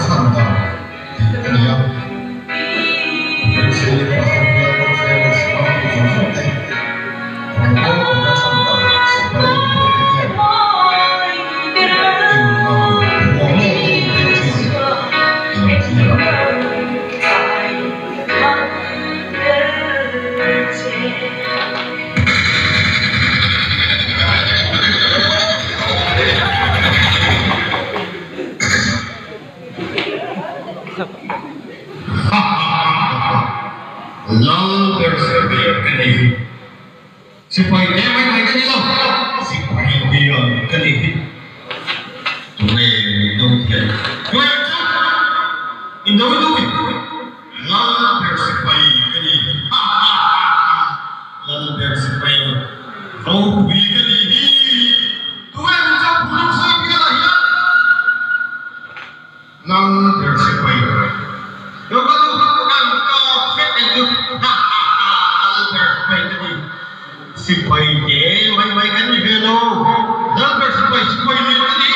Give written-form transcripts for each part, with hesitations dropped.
看到你要有些把它不要放在我喜欢不中所内，很多我要唱到喜欢一点我们的经有机了。Lalu bersedia kini, supaya dia main kini loh, supaya dia kini. Lalu bersedia kini, lalu bersedia, kau kini, tuan jauh belum sampai ya. Lalu bersedia. Supaya dia main-mainkan di velo, lalu supaya dia tadi.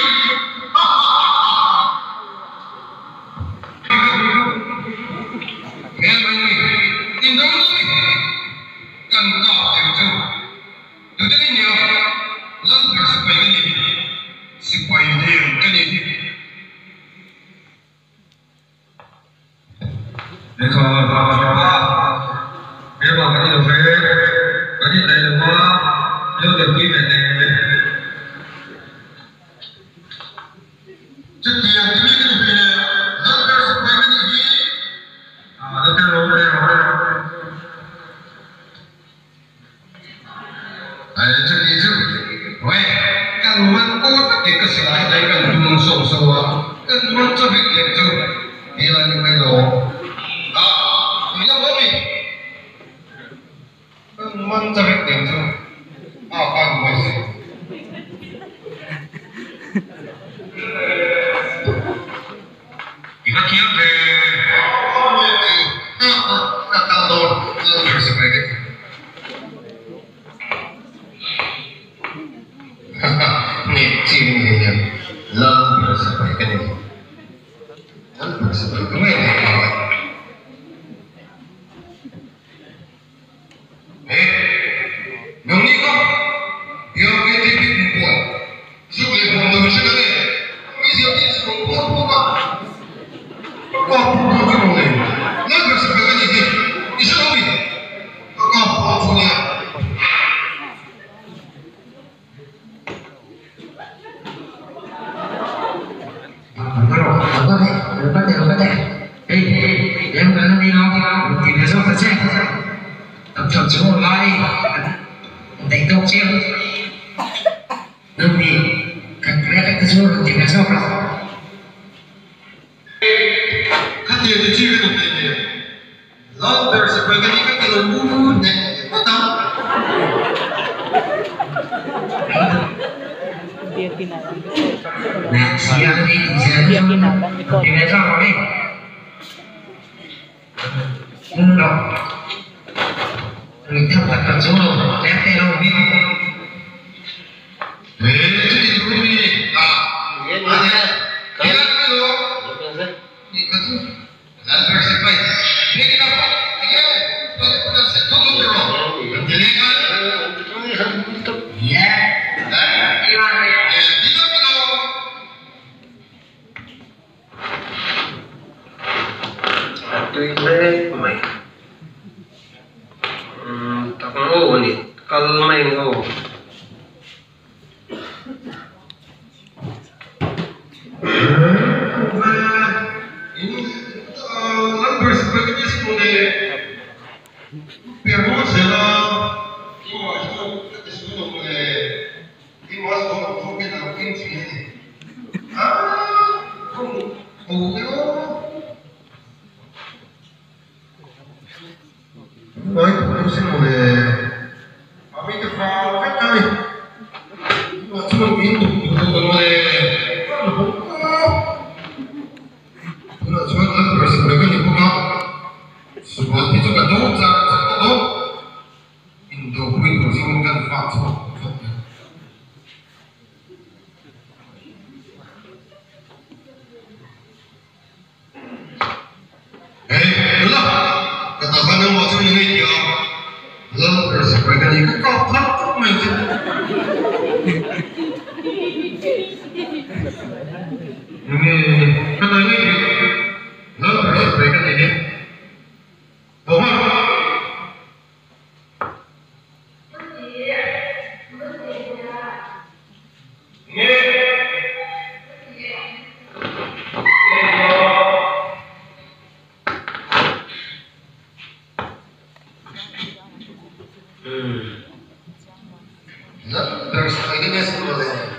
There's ideas for them.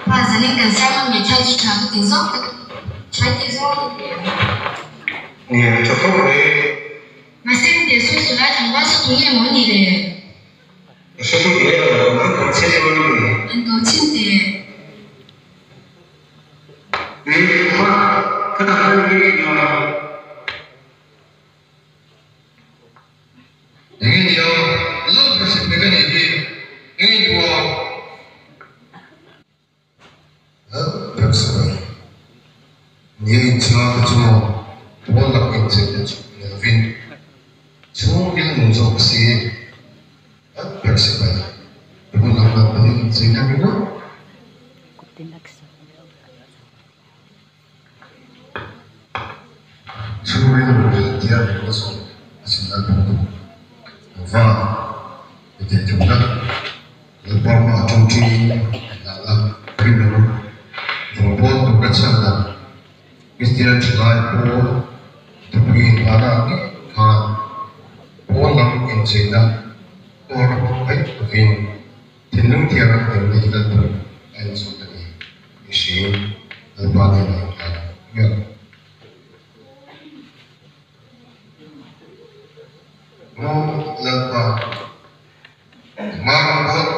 Và giờ nên cần xem không để thay cho cái tiếng rót trái tiếng rót Nè, cho tốt đấy. mà xem tiếng xuôi sửa lại thằng bác sẽ túi em món gì để Số tốt đấy là nó còn sẽ cho mình. anh có chim để Hoa, cái thằng không đi là những điều lớp phải sinh cái gì những điều lớp phải sinh những cho cho bốn lập kinh tế cho nhân viên chúng những người做事lớp phải sinh bốn lập kinh tế cho nhân viên Suruh dia berkosong asinal bentuk và để chúng ta lepas macam ini dalam perilaku robot bukan sahaja istilah celai po tapi ada ni kan polam yang sedang orang baik mungkin tenung tiada yang kita tu yang sudah ni isi lepas ni ya nó lần vào mang vốn